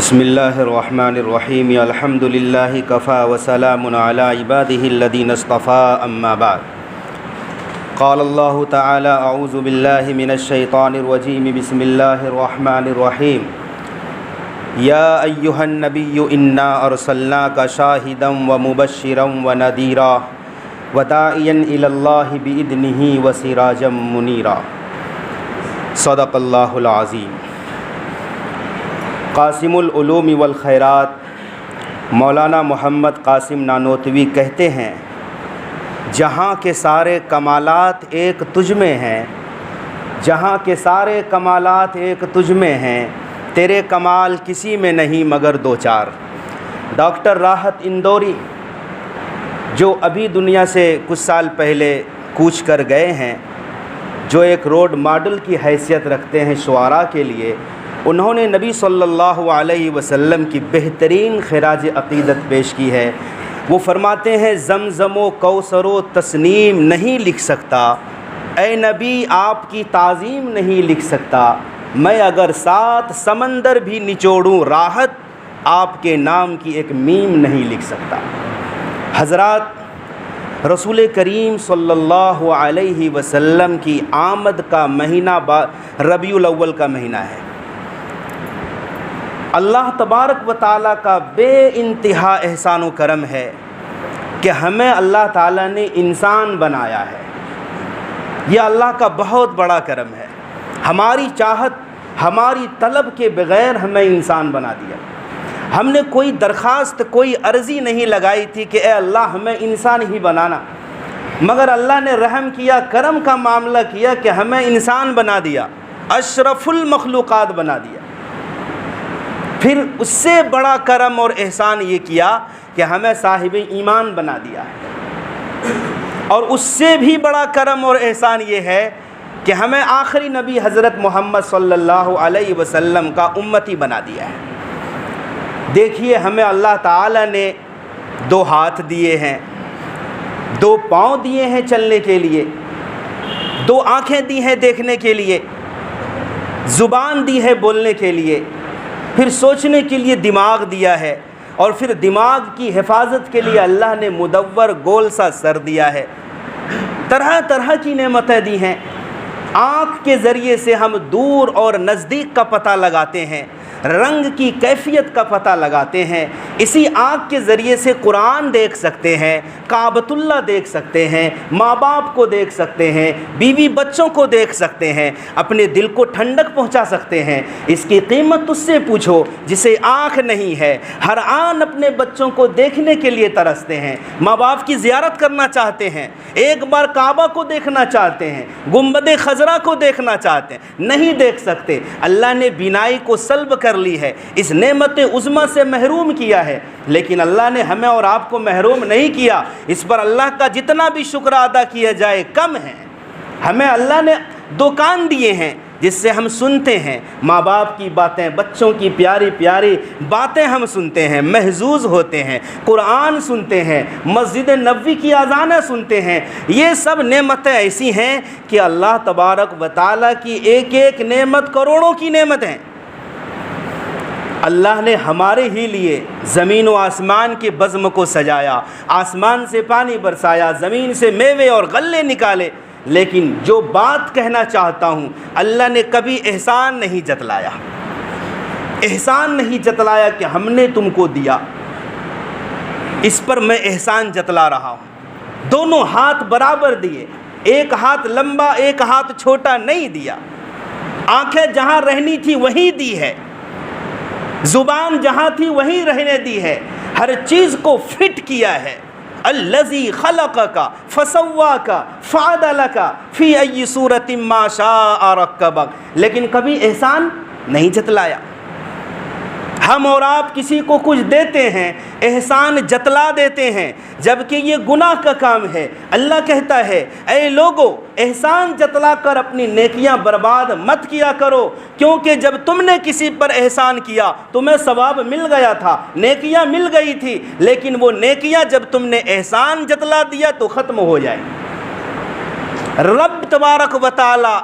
بسم اللہ الرحمن الرحیم الحمد للہ کفا وسلام علی عباده الذین اصطفى اما بعد قال اللہ تعالی اعوذ باللہ من الشیطان الرجیم بسم اللہ الرحمن الرحیم یا ایہا النبی انا ارسلناک شاہدا ومبشرا ونذیرا وداعیا الی اللہ باذنہ وسراجا منیرا صدق اللہ العظیم۔ قاسم العلوم والخیرات مولانا محمد قاسم نانوتوی کہتے ہیں، جہاں کے سارے کمالات ایک تجھ میں ہیں، جہاں کے سارے کمالات ایک تجھ میں ہیں، تیرے کمال کسی میں نہیں مگر دو چار۔ ڈاکٹر راحت اندوری جو ابھی دنیا سے کچھ سال پہلے کوچ کر گئے ہیں، جو ایک رول ماڈل کی حیثیت رکھتے ہیں شعراء کے لیے، انہوں نے نبی صلی اللہ علیہ وسلم کی بہترین خراج عقیدت پیش کی ہے۔ وہ فرماتے ہیں، زمزم و کوثر و تسنیم نہیں لکھ سکتا، اے نبی آپ کی تعظیم نہیں لکھ سکتا، میں اگر 7 سمندر بھی نچوڑوں راحت آپ کے نام کی ایک میم نہیں لکھ سکتا۔ حضرات، رسول کریم صلی اللہ علیہ وسلم کی آمد کا مہینہ ربیع الاول کا مہینہ ہے۔ اللہ تبارک و تعالیٰ کا بے انتہا احسان و کرم ہے کہ ہمیں اللہ تعالیٰ نے انسان بنایا ہے۔ یہ اللہ کا بہت بڑا کرم ہے۔ ہماری چاہت، ہماری طلب کے بغیر ہمیں انسان بنا دیا۔ ہم نے کوئی درخواست، کوئی عرضی نہیں لگائی تھی کہ اے اللہ ہمیں انسان ہی بنانا، مگر اللہ نے رحم کیا، کرم کا معاملہ کیا کہ ہمیں انسان بنا دیا، اشرف المخلوقات بنا دیا۔ پھر اس سے بڑا کرم اور احسان یہ کیا کہ ہمیں صاحب ایمان بنا دیا ہے، اور اس سے بھی بڑا کرم اور احسان یہ ہے کہ ہمیں آخری نبی حضرت محمد صلی اللہ علیہ وسلم کا امتی بنا دیا ہے۔ دیکھیے، ہمیں اللہ تعالیٰ نے 2 ہاتھ دیے ہیں، 2 پاؤں دیے ہیں چلنے کے لیے، 2 آنکھیں دی ہیں دیکھنے کے لیے، زبان دی ہے بولنے کے لیے، پھر سوچنے کے لیے دماغ دیا ہے، اور پھر دماغ کی حفاظت کے لیے اللہ نے مدور گول سا سر دیا ہے۔ طرح طرح کی نعمتیں دی ہیں۔ آنکھ کے ذریعے سے ہم دور اور نزدیک کا پتہ لگاتے ہیں، رنگ کی کیفیت کا پتہ لگاتے ہیں۔ اسی آنکھ کے ذریعے سے قرآن دیکھ سکتے ہیں، کعبۃ اللہ دیکھ سکتے ہیں، ماں باپ کو دیکھ سکتے ہیں، بیوی بچوں کو دیکھ سکتے ہیں، اپنے دل کو ٹھنڈک پہنچا سکتے ہیں۔ اس کی قیمت اس سے پوچھو جسے آنکھ نہیں ہے۔ ہر آن اپنے بچوں کو دیکھنے کے لیے ترستے ہیں، ماں باپ کی زیارت کرنا چاہتے ہیں، ایک بار کعبہ کو دیکھنا چاہتے ہیں، گنبد خضرا کو دیکھنا چاہتے ہیں، نہیں دیکھ سکتے۔ اللہ نے بینائی کو سلب کر لی ہے، اس نعمت عظمی سے محروم کیا ہے، لیکن اللہ نے ہمیں اور آپ کو محروم نہیں کیا۔ اس پر اللہ کا جتنا بھی شکر ادا کیا جائے کم ہے۔ ہمیں اللہ نے 2 کان دیے ہیں جس سے ہم سنتے ہیں، ماں باپ کی باتیں، بچوں کی پیاری پیاری باتیں ہم سنتے ہیں، محظوظ ہوتے ہیں، قرآن سنتے ہیں، مسجد نبوی کی اذانیں سنتے ہیں۔ یہ سب نعمتیں ایسی ہیں کہ اللہ تبارک و تعالیٰ کی ایک ایک نعمت کروڑوں کی نعمت ہیں۔ اللہ نے ہمارے ہی لیے زمین و آسمان کے بزم کو سجایا، آسمان سے پانی برسایا، زمین سے میوے اور غلے نکالے، لیکن جو بات کہنا چاہتا ہوں، اللہ نے کبھی احسان نہیں جتلایا، احسان نہیں جتلایا کہ ہم نے تم کو دیا۔ اس پر میں احسان جتلا رہا ہوں۔ دونوں ہاتھ برابر دیے، ایک ہاتھ لمبا ایک ہاتھ چھوٹا نہیں دیا۔ آنکھیں جہاں رہنی تھی وہیں دی ہے، زبان جہاں تھی وہیں رہنے دی ہے، ہر چیز کو فٹ کیا ہے۔ الذی خلقک فسواک فعدلک فی ای صورت ما شاء رکبک، لیکن کبھی احسان نہیں جتلایا۔ ہم اور آپ کسی کو کچھ دیتے ہیں، احسان جتلا دیتے ہیں، جبکہ یہ گناہ کا کام ہے۔ اللہ کہتا ہے، اے لوگو، احسان جتلا کر اپنی نیکیاں برباد مت کیا کرو، کیونکہ جب تم نے کسی پر احسان کیا تمہیں ثواب مل گیا تھا، نیکیاں مل گئی تھی، لیکن وہ نیکیاں جب تم نے احسان جتلا دیا تو ختم ہو جائیں۔ رب تبارک و تعالی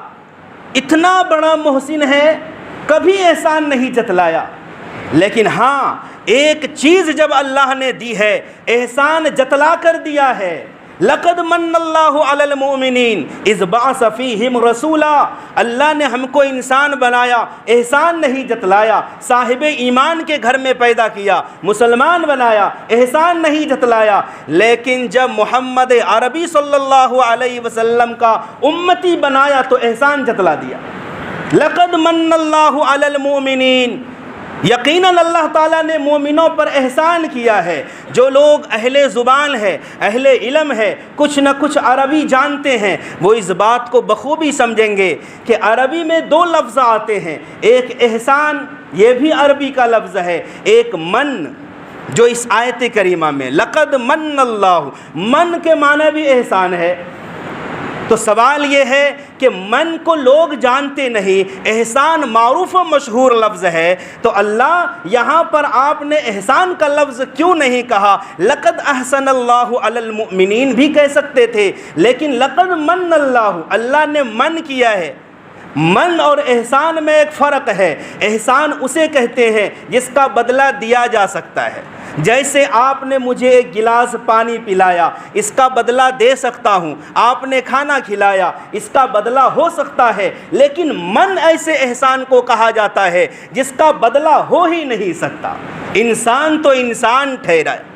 اتنا بڑا محسن ہے، کبھی احسان نہیں جتلایا۔ لیکن ہاں ایک چیز جب اللہ نے دی ہے، احسان جتلا کر دیا ہے۔ لقد من اللہ علی المؤمنین اذ بعث فیہم رسولا، اللہ نے ہم کو انسان بنایا، احسان نہیں جتلایا، صاحب ایمان کے گھر میں پیدا کیا، مسلمان بنایا، احسان نہیں جتلایا، لیکن جب محمد عربی صلی اللہ علیہ وسلم کا امتی بنایا تو احسان جتلا دیا۔ لقد من اللہ علی المؤمنین، یقیناً اللہ تعالیٰ نے مومنوں پر احسان کیا ہے۔ جو لوگ اہل زبان ہے، اہل علم ہے، کچھ نہ کچھ عربی جانتے ہیں، وہ اس بات کو بخوبی سمجھیں گے کہ عربی میں دو لفظ آتے ہیں، ایک احسان، یہ بھی عربی کا لفظ ہے، ایک من، جو اس آیت کریمہ میں لقد من اللہ، من کے معنی بھی احسان ہے۔ تو سوال یہ ہے کہ من کو لوگ جانتے نہیں، احسان معروف و مشہور لفظ ہے، تو اللہ یہاں پر آپ نے احسان کا لفظ کیوں نہیں کہا؟ لقد احسن اللہ علی المؤمنین بھی کہہ سکتے تھے، لیکن لقد من اللہ، اللہ نے من کیا ہے۔ من اور احسان میں ایک فرق ہے۔ احسان اسے کہتے ہیں جس کا بدلہ دیا جا سکتا ہے، جیسے آپ نے مجھے ایک گلاس پانی پلایا، اس کا بدلہ دے سکتا ہوں، آپ نے کھانا کھلایا، اس کا بدلہ ہو سکتا ہے، لیکن من ایسے احسان کو کہا جاتا ہے جس کا بدلہ ہو ہی نہیں سکتا۔ انسان تو انسان ٹھہرا ہے،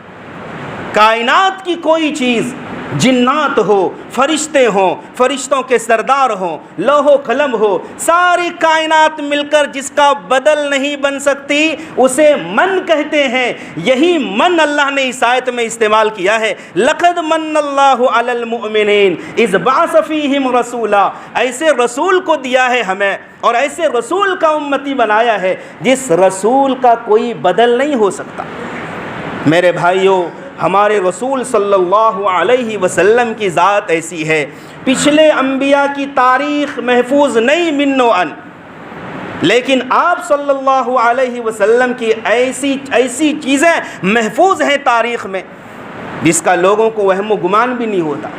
کائنات کی کوئی چیز، جنات ہو، فرشتے ہوں، فرشتوں کے سردار ہوں، لوح و قلم ہو، ساری کائنات مل کر جس کا بدل نہیں بن سکتی اسے من کہتے ہیں۔ یہی من اللہ نے اس آیت میں استعمال کیا ہے۔ لقد من اللہ علی المؤمنین اذ بعث فیہم رسولا، ایسے رسول کو دیا ہے ہمیں، اور ایسے رسول کا امتی بنایا ہے جس رسول کا کوئی بدل نہیں ہو سکتا۔ میرے بھائیوں، ہمارے رسول صلی اللہ علیہ وسلم کی ذات ایسی ہے، پچھلے انبیاء کی تاریخ محفوظ نہیں من و عن، لیکن آپ صلی اللہ علیہ وسلم کی ایسی چیزیں محفوظ ہیں تاریخ میں جس کا لوگوں کو وہم و گمان بھی نہیں ہوتا۔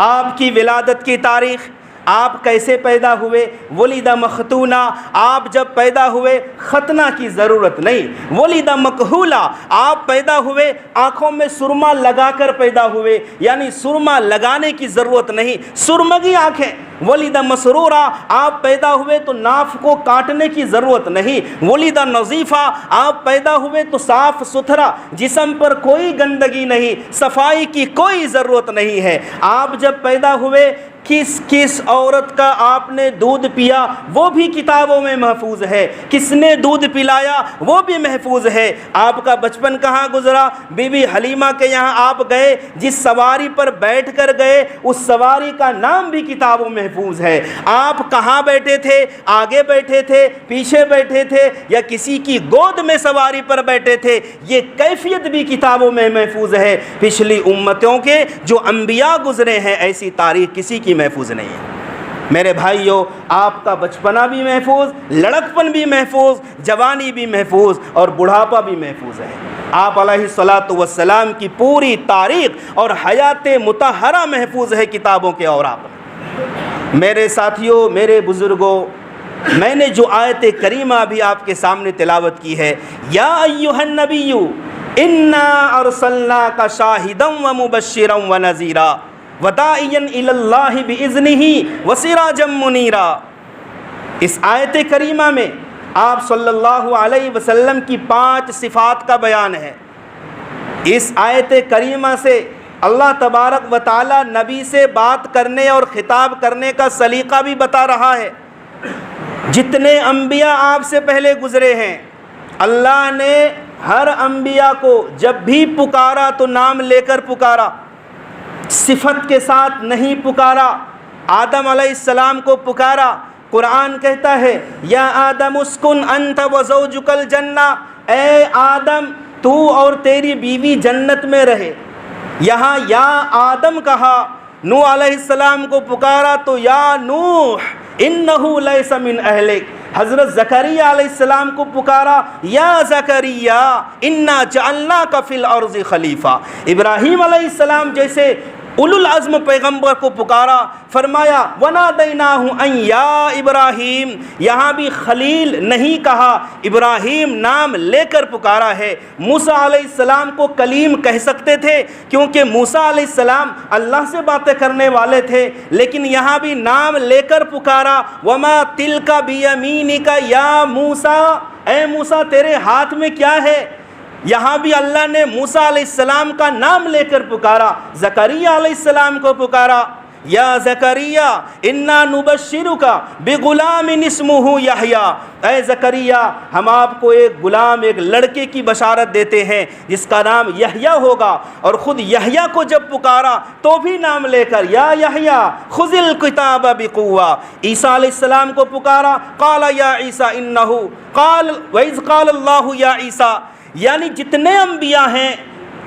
آپ کی ولادت کی تاریخ، آپ کیسے پیدا ہوئے، ولد مختونہ، آپ جب پیدا ہوئے ختنہ کی ضرورت نہیں، ولد مکحولہ، آپ پیدا ہوئے آنکھوں میں سرما لگا کر پیدا ہوئے، یعنی سرما لگانے کی ضرورت نہیں، سرمگی آنکھیں۔ ولد مسرورہ، آپ پیدا ہوئے تو ناف کو کاٹنے کی ضرورت نہیں، ولد نظیفہ، آپ پیدا ہوئے تو صاف ستھرا، جسم پر کوئی گندگی نہیں، صفائی کی کوئی ضرورت نہیں ہے۔ آپ جب پیدا ہوئے کس عورت کا آپ نے دودھ پیا وہ بھی کتابوں میں محفوظ ہے، کس نے دودھ پلایا وہ بھی محفوظ ہے۔ آپ کا بچپن کہاں گزرا، بی بی حلیمہ کے یہاں آپ گئے، جس سواری پر بیٹھ کر گئے اس سواری کا نام بھی کتابوں میں محفوظ ہے۔ آپ کہاں بیٹھے تھے، آگے بیٹھے تھے، پیچھے بیٹھے تھے، یا کسی کی گود میں سواری پر بیٹھے تھے، یہ کیفیت بھی کتابوں میں محفوظ ہے۔ پچھلی امتوں کے جو انبیاء گزرے ہیں ایسی تاریخ کسی کی محفوظ نہیں ہے۔ میرے بھائیوں، آپ کا بچپنا بھی محفوظ، لڑکپن بھی محفوظ، جوانی بھی محفوظ، اور بڑھاپا بھی محفوظ ہے۔ آپ علیہ الصلاۃ والسلام کی پوری تاریخ اور حیات مطہرہ محفوظ ہے کتابوں کے اوراق میں۔ میرے ساتھیوں، میرے بزرگوں، میں نے جو آیت کریمہ ابھی آپ کے سامنے تلاوت کی ہے، یا ایھا النبی انا ارسلناک شاہدا ومبشرا ونذیرا وداعیا الی اللہ باذنہ وسراجا منیرا، اس آیت کریمہ میں آپ صلی اللہ علیہ وسلم کی 5 صفات کا بیان ہے۔ اس آیت کریمہ سے اللہ تبارک و تعالی نبی سے بات کرنے اور خطاب کرنے کا سلیقہ بھی بتا رہا ہے۔ جتنے انبیاء آپ سے پہلے گزرے ہیں، اللہ نے ہر انبیاء کو جب بھی پکارا تو نام لے کر پکارا، صفت کے ساتھ نہیں پکارا۔ آدم علیہ السلام کو پکارا، قرآن کہتا ہے یا آدم اسکن انت وزوجک الجنہ، اے آدم تو اور تیری بیوی جنت میں رہے۔ یہاں یا آدم کہا، نوح علیہ السلام کو پکارا تو یا نوح انہ لیس من اہلک۔ حضرت زکریا علیہ السلام کو پکارا، یا زکریا انا جعلناک فی الارض خلیفہ۔ ابراہیم علیہ السلام جیسے اولو العزم پیغمبر کو پکارا، فرمایا وَنَادَيْنَاهُ أَن يَا إِبْرَاهِيمُ، یہاں بھی خلیل نہیں کہا، ابراہیم نام لے کر پکارا ہے۔ موسیٰ علیہ السلام کو کلیم کہہ سکتے تھے کیونکہ موسیٰ علیہ السلام اللہ سے باتیں کرنے والے تھے، لیکن یہاں بھی نام لے کر پکارا، وَمَا تِلْكَ بِيَمِينِكَ يَا مُوسَىٰ، اے موسیٰ تیرے ہاتھ میں کیا ہے؟ یہاں بھی اللہ نے موسیٰ علیہ السلام کا نام لے کر پکارا، زکریہ علیہ السلام کو پکارا، یا زکریا انا نبشرک بغلام اسمہ یحییٰ، اے زکریا ہم آپ کو ایک غلام، ایک لڑکے کی بشارت دیتے ہیں جس کا نام یحییٰ ہوگا۔ اور خود یحییٰ کو جب پکارا تو بھی نام لے کر، یا یحییٰ خذ الکتاب بقوہ۔ عیسیٰ علیہ السلام کو پکارا، قال یا عیسیٰ انہ قال وَإِذْ قال اللہ یا عیسیٰ، یعنی جتنے انبیاء ہیں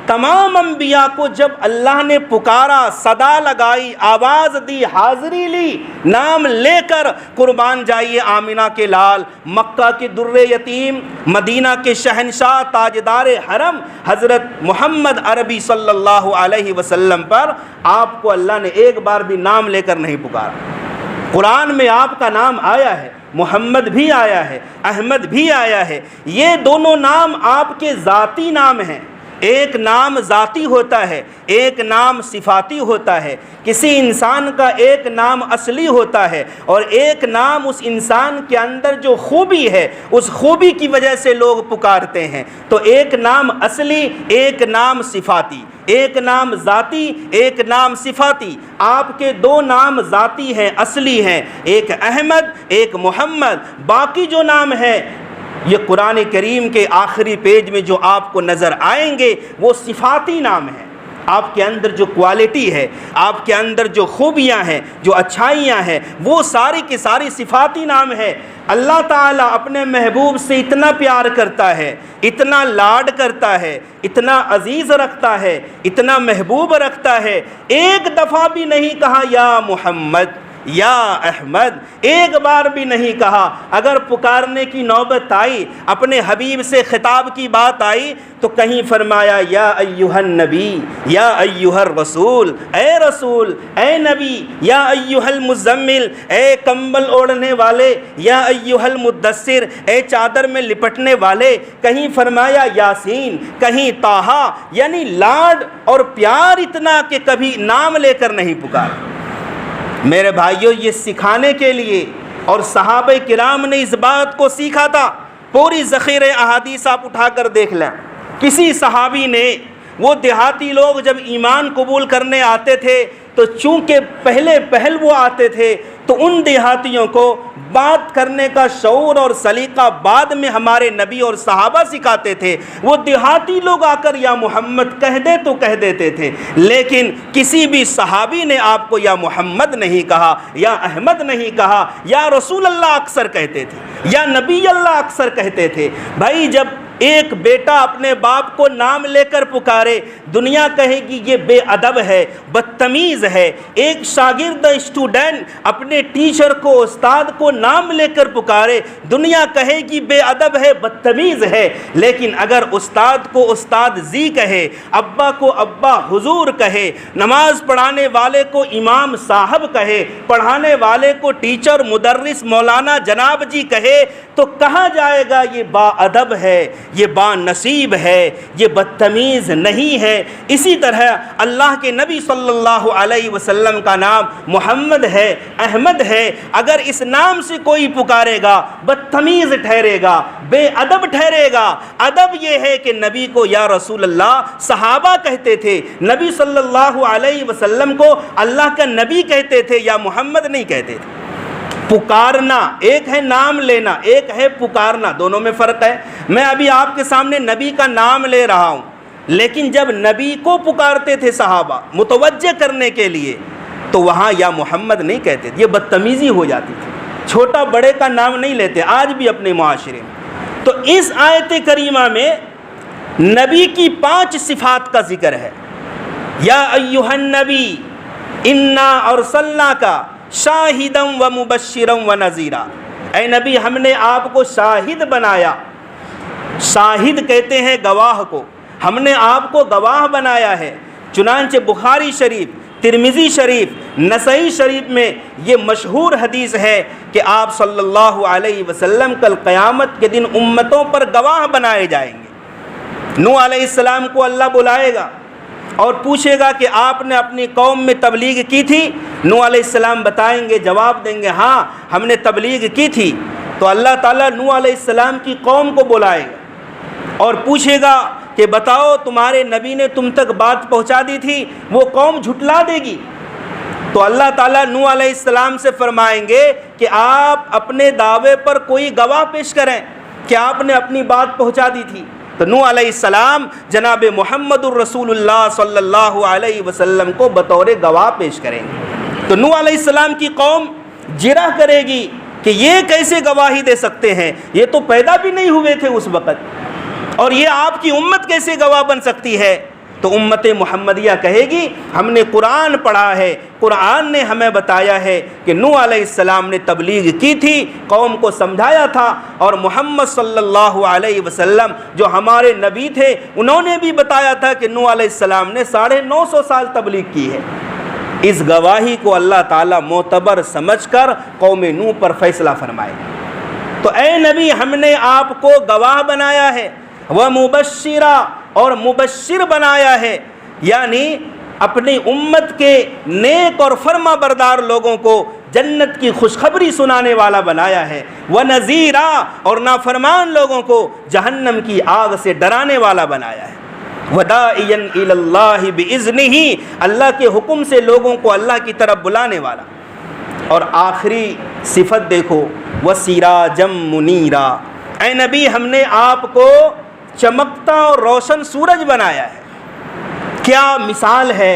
تمام انبیاء کو جب اللہ نے پکارا، صدا لگائی، آواز دی، حاضری لی، نام لے کر قربان جائیے آمنہ کے لال، مکہ کے در یتیم، مدینہ کے شہنشاہ، تاجدار حرم حضرت محمد عربی صلی اللہ علیہ وسلم پر آپ کو اللہ نے ایک بار بھی نام لے کر نہیں پکارا۔ قرآن میں آپ کا نام آیا ہے، محمد بھی آیا ہے، احمد بھی آیا ہے، یہ دونوں نام آپ کے ذاتی نام ہیں۔ ایک نام ذاتی ہوتا ہے، ایک نام صفاتی ہوتا ہے۔ کسی انسان کا ایک نام اصلی ہوتا ہے اور ایک نام اس انسان کے اندر جو خوبی ہے اس خوبی کی وجہ سے لوگ پکارتے ہیں۔ تو ایک نام اصلی، ایک نام صفاتی، ایک نام ذاتی، ایک نام صفاتی۔ آپ کے دو نام ذاتی ہیں، اصلی ہیں، ایک احمد، ایک محمد۔ باقی جو نام ہے یہ قرآن کریم کے آخری پیج میں جو آپ کو نظر آئیں گے وہ صفاتی نام ہیں۔ آپ کے اندر جو کوالٹی ہے، آپ کے اندر جو خوبیاں ہیں، جو اچھائیاں ہیں، وہ ساری کی ساری صفاتی نام ہے۔ اللہ تعالیٰ اپنے محبوب سے اتنا پیار کرتا ہے، اتنا لاڈ کرتا ہے، اتنا عزیز رکھتا ہے، اتنا محبوب رکھتا ہے، ایک دفعہ بھی نہیں کہا یا محمد یا احمد، ایک بار بھی نہیں کہا۔ اگر پکارنے کی نوبت آئی، اپنے حبیب سے خطاب کی بات آئی تو کہیں فرمایا یا ایھا النبی، یا ایھا الرسول، اے رسول، اے نبی، یا ایھا المزمل، اے کمبل اوڑھنے والے، یا ایھا المدثر، اے چادر میں لپٹنے والے، کہیں فرمایا یاسین، کہیں طٰہٰ، یعنی لاڈ اور پیار اتنا کہ کبھی نام لے کر نہیں پکارا۔ میرے بھائیوں، یہ سکھانے کے لیے، اور صحابہ کرام نے اس بات کو سیکھا تھا۔ پوری ذخیرہ احادیث آپ اٹھا کر دیکھ لیں، کسی صحابی نے، وہ دیہاتی لوگ جب ایمان قبول کرنے آتے تھے تو چونکہ پہل وہ آتے تھے تو ان دیہاتیوں کو بات کرنے کا شعور اور سلیقہ بعد میں ہمارے نبی اور صحابہ سکھاتے تھے۔ وہ دیہاتی لوگ آ کر یا محمد کہہ دے تو کہہ دیتے تھے، لیکن کسی بھی صحابی نے آپ کو یا محمد نہیں کہا، یا احمد نہیں کہا، یا رسول اللہ اکثر کہتے تھے، یا نبی اللہ اکثر کہتے تھے۔ بھائی جب ایک بیٹا اپنے باپ کو نام لے کر پکارے، دنیا کہے گی یہ بے ادب ہے، بدتمیز ہے۔ ایک شاگرد، اسٹوڈنٹ اپنے ٹیچر کو، استاد کو نام لے کر پکارے، دنیا کہے گی بے ادب ہے، بدتمیز ہے۔ لیکن اگر استاد کو استاد زی کہے، ابا کو ابا حضور کہے، نماز پڑھانے والے کو امام صاحب کہے، پڑھانے والے کو ٹیچر، مدرس، مولانا جناب جی کہے، تو کہا جائے گا یہ با ادب ہے، یہ با نصیب ہے، یہ بدتمیز نہیں ہے۔ اسی طرح اللہ کے نبی صلی اللہ علیہ وسلم کا نام محمد ہے، احمد ہے۔ اگر اس نام سے کوئی پکارے گا بدتمیز ٹھہرے گا، بے ادب ٹھہرے گا۔ ادب یہ ہے کہ نبی کو یا رسول اللہ صحابہ کہتے تھے، نبی صلی اللہ علیہ وسلم کو اللہ کا نبی کہتے تھے، یا محمد نہیں کہتے تھے۔ پکارنا ایک ہے، نام لینا ایک ہے، پکارنا دونوں میں فرق ہے۔ میں ابھی آپ کے سامنے نبی کا نام لے رہا ہوں، لیکن جب نبی کو پکارتے تھے صحابہ متوجہ کرنے کے لیے تو وہاں یا محمد نہیں کہتے تھے، یہ بدتمیزی ہو جاتی تھی۔ چھوٹا بڑے کا نام نہیں لیتے آج بھی اپنے معاشرے میں۔ تو اس آیت کریمہ میں نبی کی 5 صفات کا ذکر ہے۔ یا ایھا النبی انا ارسلناک شاہدا و مبشرا و نذیرا، اے نبی ہم نے آپ کو شاہد بنایا۔ شاہد کہتے ہیں گواہ کو، ہم نے آپ کو گواہ بنایا ہے۔ چنانچہ بخاری شریف ترمذی شریف، نسائی شریف میں یہ مشہور حدیث ہے کہ آپ صلی اللہ علیہ وسلم کل قیامت کے دن امتوں پر گواہ بنائے جائیں گے۔ نوح علیہ السلام کو اللہ بلائے گا اور پوچھے گا کہ آپ نے اپنی قوم میں تبلیغ کی تھی؟ نوح علیہ السلام بتائیں گے، جواب دیں گے ہاں ہم نے تبلیغ کی تھی۔ تو اللہ تعالیٰ نوح علیہ السلام کی قوم کو بلائے گا اور پوچھے گا کہ بتاؤ تمہارے نبی نے تم تک بات پہنچا دی تھی؟ وہ قوم جھٹلا دے گی۔ تو اللہ تعالیٰ نوح علیہ السلام سے فرمائیں گے کہ آپ اپنے دعوے پر کوئی گواہ پیش کریں کہ آپ نے اپنی بات پہنچا دی تھی۔ تو نوح علیہ السلام جناب محمد الرسول اللہ صلی اللہ علیہ وسلم کو بطور گواہ پیش کریں گے۔ تو نوح علیہ السلام کی قوم جرح کرے گی کہ یہ کیسے گواہی دے سکتے ہیں، یہ تو پیدا بھی نہیں ہوئے تھے اس وقت، اور یہ آپ کی امت کیسے گواہ بن سکتی ہے؟ تو امت محمدیہ کہے گی ہم نے قرآن پڑھا ہے، قرآن نے ہمیں بتایا ہے کہ نوح علیہ السلام نے تبلیغ کی تھی، قوم کو سمجھایا تھا، اور محمد صلی اللہ علیہ وسلم جو ہمارے نبی تھے انہوں نے بھی بتایا تھا کہ نوح علیہ السلام نے 950 سال تبلیغ کی ہے۔ اس گواہی کو اللہ تعالیٰ معتبر سمجھ کر قوم نوح پر فیصلہ فرمائے۔ تو اے نبی ہم نے آپ کو گواہ بنایا ہے، ومبشرا، اور مبشر بنایا ہے، یعنی اپنی امت کے نیک اور فرما بردار لوگوں کو جنت کی خوشخبری سنانے والا بنایا ہے، ونذیرا، اور نافرمان لوگوں کو جہنم کی آگ سے ڈرانے والا بنایا ہے، وداعیا الی اللہ باذنہ، اللہ کے حکم سے لوگوں کو اللہ کی طرف بلانے والا۔ اور آخری صفت دیکھو، وسراجا منیرا، اے نبی ہم نے آپ کو چمکتا اور روشن سورج بنایا ہے۔ کیا مثال ہے،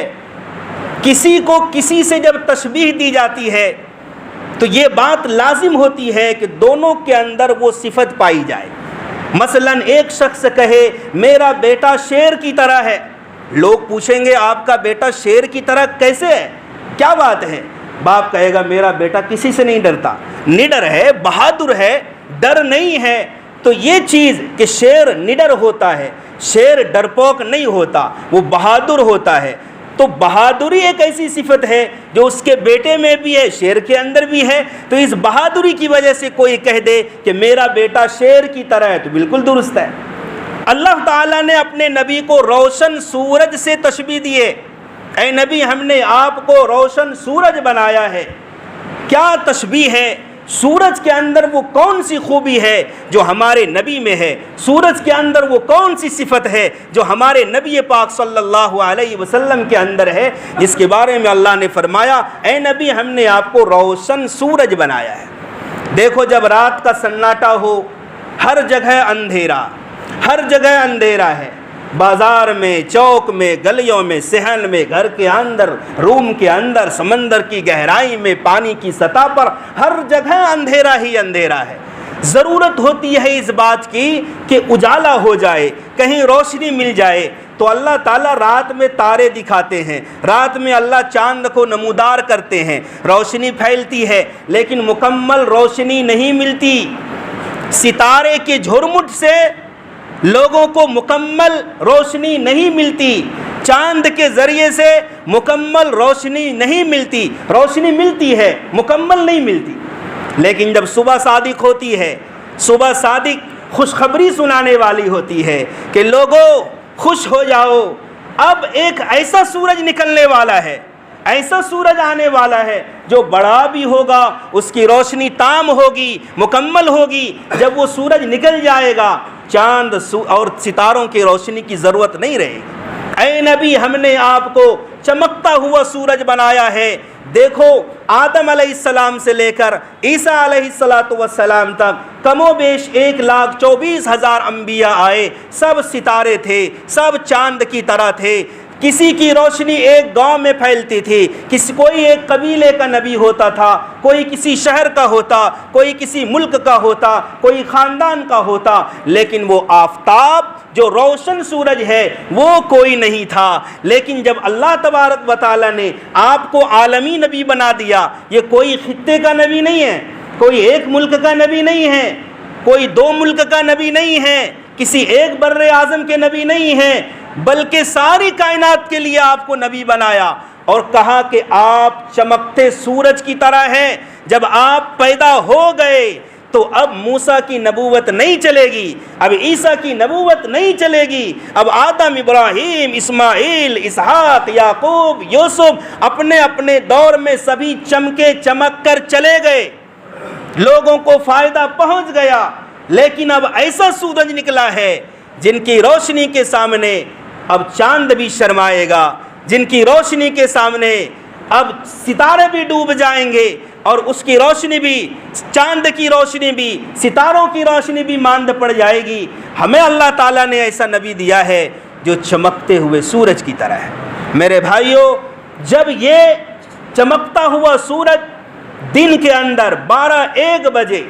کسی کو کسی سے جب تشبیہ دی جاتی ہے تو یہ بات لازم ہوتی ہے کہ دونوں کے اندر وہ صفت پائی جائے۔ مثلا ایک شخص کہے میرا بیٹا شیر کی طرح ہے، لوگ پوچھیں گے آپ کا بیٹا شیر کی طرح کیسے ہے، کیا بات ہے؟ باپ کہے گا میرا بیٹا کسی سے نہیں ڈرتا، نڈر ہے، بہادر ہے، ڈر نہیں ہے۔ تو یہ چیز کہ شیر نڈر ہوتا ہے، شیر ڈرپوک نہیں ہوتا، وہ بہادر ہوتا ہے۔ تو بہادری ایک ایسی صفت ہے جو اس کے بیٹے میں بھی ہے، شیر کے اندر بھی ہے۔ تو اس بہادری کی وجہ سے کوئی کہہ دے کہ میرا بیٹا شیر کی طرح ہے تو بالکل درست ہے۔ اللہ تعالیٰ نے اپنے نبی کو روشن سورج سے تشبیہ دیے، اے نبی ہم نے آپ کو روشن سورج بنایا ہے۔ کیا تشبیہ ہے؟ سورج کے اندر وہ کون سی خوبی ہے جو ہمارے نبی میں ہے؟ سورج کے اندر وہ کون سی صفت ہے جو ہمارے نبی پاک صلی اللہ علیہ وسلم کے اندر ہے، جس کے بارے میں اللہ نے فرمایا اے نبی ہم نے آپ کو روشن سورج بنایا ہے۔ دیکھو جب رات کا سناٹا ہو، ہر جگہ اندھیرا، ہر جگہ اندھیرا ہے، بازار میں، چوک میں، گلیوں میں، صحن میں، گھر کے اندر، روم کے اندر، سمندر کی گہرائی میں، پانی کی سطح پر، ہر جگہ اندھیرا ہی اندھیرا ہے۔ ضرورت ہوتی ہے اس بات کی کہ اجالا ہو جائے، کہیں روشنی مل جائے۔ تو اللہ تعالیٰ رات میں تارے دکھاتے ہیں، رات میں اللہ چاند کو نمودار کرتے ہیں، روشنی پھیلتی ہے، لیکن مکمل روشنی نہیں ملتی۔ ستارے کے جھرمٹ سے لوگوں کو مکمل روشنی نہیں ملتی، چاند کے ذریعے سے مکمل روشنی نہیں ملتی، روشنی ملتی ہے مکمل نہیں ملتی۔ لیکن جب صبح صادق ہوتی ہے، صبح صادق خوشخبری سنانے والی ہوتی ہے کہ لوگوں خوش ہو جاؤ، اب ایک ایسا سورج نکلنے والا ہے، ایسا سورج آنے والا ہے جو بڑا بھی ہوگا، اس کی روشنی تام ہوگی، مکمل ہوگی۔ جب وہ سورج نکل جائے گا چاند اور ستاروں کی روشنی کی ضرورت نہیں رہے گی۔ اے نبی ہم نے آپ کو چمکتا ہوا سورج بنایا ہے۔ دیکھو آدم علیہ السلام سے لے کر عیسیٰ علیہ السلام تک کم و بیش 1,24,000 انبیاء آئے، سب ستارے تھے، سب چاند کی طرح تھے۔ کسی کی روشنی ایک گاؤں میں پھیلتی تھی، کوئی ایک قبیلے کا نبی ہوتا تھا، کوئی کسی شہر کا ہوتا، کوئی کسی ملک کا ہوتا، کوئی خاندان کا ہوتا، لیکن وہ آفتاب جو روشن سورج ہے وہ کوئی نہیں تھا۔ لیکن جب اللہ تبارک و تعالیٰ نے آپ کو عالمی نبی بنا دیا، یہ کوئی خطے کا نبی نہیں ہے، کوئی ایک ملک کا نبی نہیں ہے، کوئی 2 ملک کا نبی نہیں ہے، کسی ایک بر اعظم کے نبی نہیں ہے، بلکہ ساری کائنات کے لیے آپ کو نبی بنایا۔ اور کہا کہ آپ چمکتے سورج کی طرح ہیں، جب آپ پیدا ہو گئے تو اب موسیٰ کی نبوت نہیں چلے گی، اب عیسیٰ کی نبوت نہیں چلے گی، اب آدم، ابراہیم، اسماعیل، اسحاق، یعقوب، یوسف اپنے اپنے دور میں سبھی چمکے چمک کر چلے گئے، لوگوں کو فائدہ پہنچ گیا، لیکن اب ایسا سورج نکلا ہے جن کی روشنی کے سامنے اب چاند بھی شرمائے گا، جن کی روشنی کے سامنے اب ستارے بھی ڈوب جائیں گے، اور اس کی روشنی بھی، چاند کی روشنی بھی، ستاروں کی روشنی بھی ماند پڑ جائے گی۔ ہمیں اللہ تعالیٰ نے ایسا نبی دیا ہے جو چمکتے ہوئے سورج کی طرح ہے۔ میرے بھائیوں، جب یہ چمکتا ہوا سورج دن کے اندر 12-1 بجے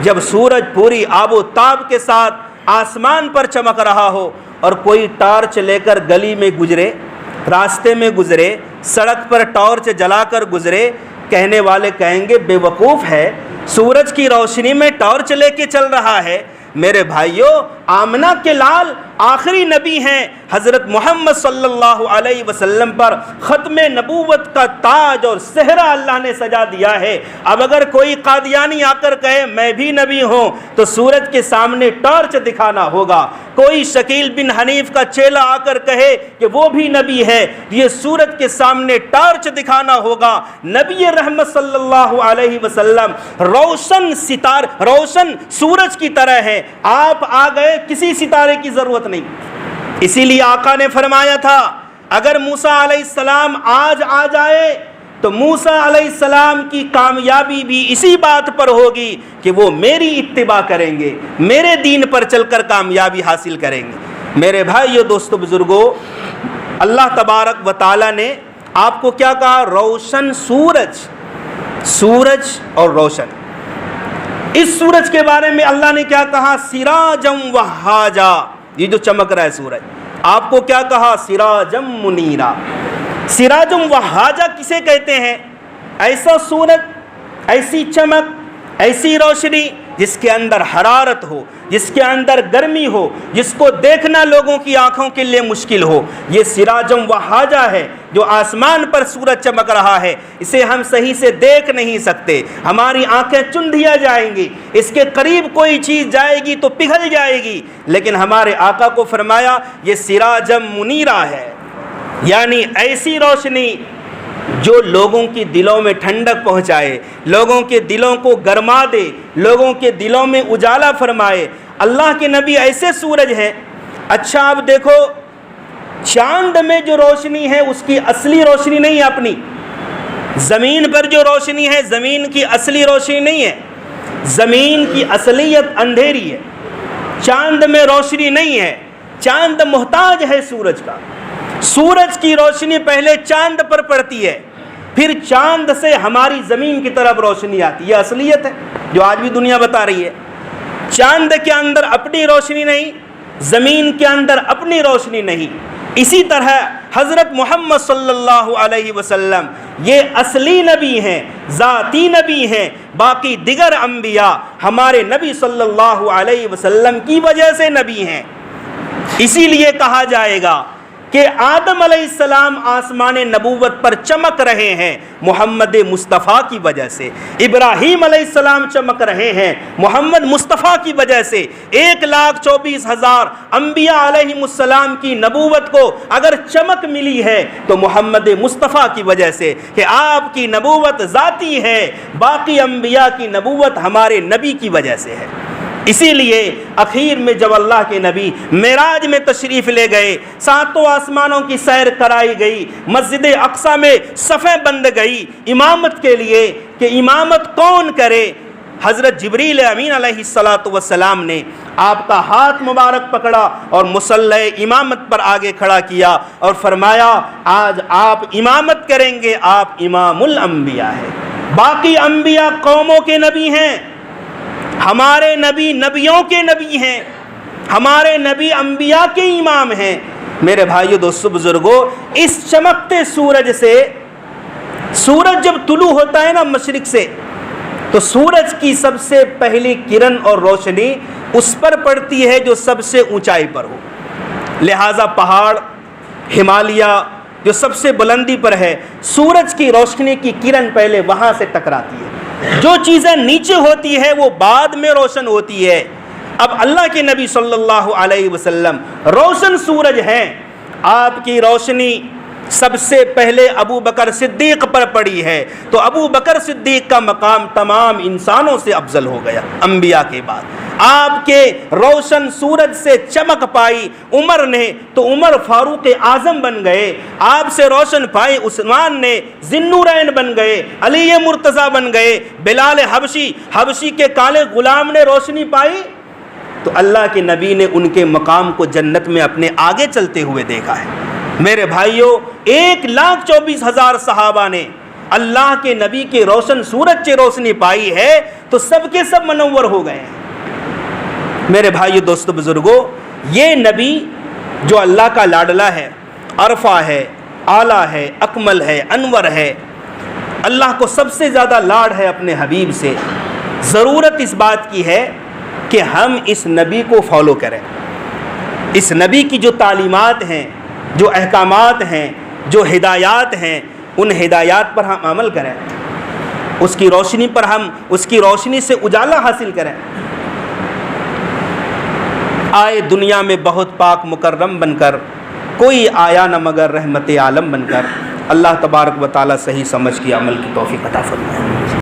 جب سورج پوری آب و تاب کے ساتھ آسمان پر چمک رہا ہو اور کوئی ٹارچ لے کر گلی میں گزرے، راستے میں گزرے، سڑک پر ٹارچ جلا کر گزرے، کہنے والے کہیں گے بے وقوف ہے، سورج کی روشنی میں ٹارچ لے کے چل رہا ہے۔ میرے بھائیوں، آمنہ کے لال آخری نبی ہیں، حضرت محمد صلی اللہ علیہ وسلم پر ختم نبوت کا تاج اور صحرا اللہ نے سجا دیا ہے۔ اب اگر کوئی قادیانی آ کر کہے میں بھی نبی ہوں تو سورج کے سامنے ٹارچ دکھانا ہوگا، کوئی شکیل بن حنیف کا چیلا آ کر کہے کہ وہ بھی نبی ہے، یہ سورج کے سامنے ٹارچ دکھانا ہوگا۔ نبی رحمت صلی اللہ علیہ وسلم روشن سورج کی طرح ہے، آپ آ گئے، کسی ستارے کی ضرورت نہیں۔ اسی لیے آقا نے فرمایا تھا اگر موسیٰ علیہ السلام آج آ جائے تو موسیٰ علیہ السلام کی کامیابی بھی اسی بات پر ہوگی کہ وہ میری اتباع کریں گے، میرے دین پر چل کر کامیابی حاصل کریں گے۔ میرے بھائیو، دوستو، بزرگوں، اللہ تبارک و تعالیٰ نے آپ کو کیا کہا؟ روشن سورج اور روشن۔ اس سورج کے بارے میں اللہ نے کیا کہا؟ سراجم وہاجا، یہ جو چمک رہا ہے سورج، آپ کو کیا کہا؟ سراجم منیرا۔ سراجم وہاجا کسے کہتے ہیں؟ ایسا سورج، ایسی چمک، ایسی روشنی جس کے اندر حرارت ہو، جس کے اندر گرمی ہو، جس کو دیکھنا لوگوں کی آنکھوں کے لیے مشکل ہو، یہ سراجم وہاجا ہے۔ جو آسمان پر سورج چمک رہا ہے، اسے ہم صحیح سے دیکھ نہیں سکتے، ہماری آنکھیں چندھیا جائیں گی، اس کے قریب کوئی چیز جائے گی تو پگھل جائے گی، لیکن ہمارے آقا کو فرمایا یہ سراجم منیرا ہے، یعنی ایسی روشنی جو لوگوں کی دلوں میں ٹھنڈک پہنچائے، لوگوں کے دلوں کو گرما دے، لوگوں کے دلوں میں اجالا فرمائے۔ اللہ کے نبی ایسے سورج ہیں۔ اچھا اب دیکھو، چاند میں جو روشنی ہے اس کی اصلی روشنی نہیں ہے اپنی، زمین پر جو روشنی ہے زمین کی اصلی روشنی نہیں ہے، زمین کی اصلیت اندھیری ہے، چاند میں روشنی نہیں ہے، چاند محتاج ہے سورج کا۔ سورج کی روشنی پہلے چاند پر پڑتی ہے، پھر چاند سے ہماری زمین کی طرف روشنی آتی ہے، یہ اصلیت ہے جو آج بھی دنیا بتا رہی ہے۔ چاند کے اندر اپنی روشنی نہیں، زمین کے اندر اپنی روشنی نہیں۔ اسی طرح حضرت محمد صلی اللہ علیہ وسلم یہ اصلی نبی ہیں، ذاتی نبی ہیں، باقی دیگر انبیاء ہمارے نبی صلی اللہ علیہ وسلم کی وجہ سے نبی ہیں۔ اسی لیے کہا جائے گا کہ آدم علیہ السلام آسمان نبوت پر چمک رہے ہیں محمد مصطفیٰ کی وجہ سے، ابراہیم علیہ السلام چمک رہے ہیں محمد مصطفیٰ کی وجہ سے۔ 1,24,000 انبیاء علیہ السلام کی نبوت کو اگر چمک ملی ہے تو محمد مصطفیٰ کی وجہ سے، کہ آپ کی نبوت ذاتی ہے، باقی انبیاء کی نبوت ہمارے نبی کی وجہ سے ہے۔ اسی لیے اخیر میں جب اللہ کے نبی معراج میں تشریف لے گئے، 7 آسمانوں کی سیر کرائی گئی، مسجد اقصیٰ میں صفیں بند گئی امامت کے لیے کہ امامت کون کرے، حضرت جبریل امین علیہ السلام نے آپ کا ہاتھ مبارک پکڑا اور مصلی امامت پر آگے کھڑا کیا اور فرمایا آج آپ امامت کریں گے، آپ امام الانبیاء ہیں۔ باقی انبیاء قوموں کے نبی ہیں، ہمارے نبی نبیوں کے نبی ہیں، ہمارے نبی انبیاء کے امام ہیں۔ میرے بھائیو، دوستو، بزرگوں، اس چمکتے سورج سے، سورج جب طلوع ہوتا ہے نا مشرق سے، تو سورج کی سب سے پہلی کرن اور روشنی اس پر پڑتی ہے جو سب سے اونچائی پر ہو، لہٰذا پہاڑ، ہمالیہ، جو سب سے بلندی پر ہے، سورج کی روشنی کی کرن پہلے وہاں سے ٹکراتی ہے، جو چیزیں نیچے ہوتی ہے وہ بعد میں روشن ہوتی ہے۔ اب اللہ کے نبی صلی اللہ علیہ وسلم روشن سورج ہیں، آپ کی روشنی سب سے پہلے ابو بکر صدیق پر پڑی ہے، تو ابو بکر صدیق کا مقام تمام انسانوں سے افضل ہو گیا انبیاء کے بعد۔ آپ کے روشن سورج سے چمک پائی عمر نے تو عمر فاروق اعظم بن گئے، آپ سے روشن پائی عثمان نے ذی-النورین بن گئے، علی مرتضیٰ بن گئے، بلال حبشی کے کالے غلام نے روشنی پائی تو اللہ کے نبی نے ان کے مقام کو جنت میں اپنے آگے چلتے ہوئے دیکھا ہے۔ میرے بھائیوں، 1,24,000 صحابہ نے اللہ کے نبی کے روشن سورج سے روشنی پائی ہے تو سب کے سب منور ہو گئے ہیں۔ میرے بھائیو، دوستو، بزرگوں، یہ نبی جو اللہ کا لاڈلا ہے، عرفہ ہے، اعلیٰ ہے، اکمل ہے، انور ہے، اللہ کو سب سے زیادہ لاڈ ہے اپنے حبیب سے، ضرورت اس بات کی ہے کہ ہم اس نبی کو فالو کریں، اس نبی کی جو تعلیمات ہیں، جو احکامات ہیں، جو ہدایات ہیں، ان ہدایات پر ہم عمل کریں، اس کی روشنی پر ہم اس کی روشنی سے اجالا حاصل کریں۔ آئے دنیا میں بہت پاک مکرم بن کر، کوئی آیا نہ مگر رحمت عالم بن کر۔ اللہ تبارک و تعالی صحیح سمجھ کی عمل کی توفیق عطا فرمائے۔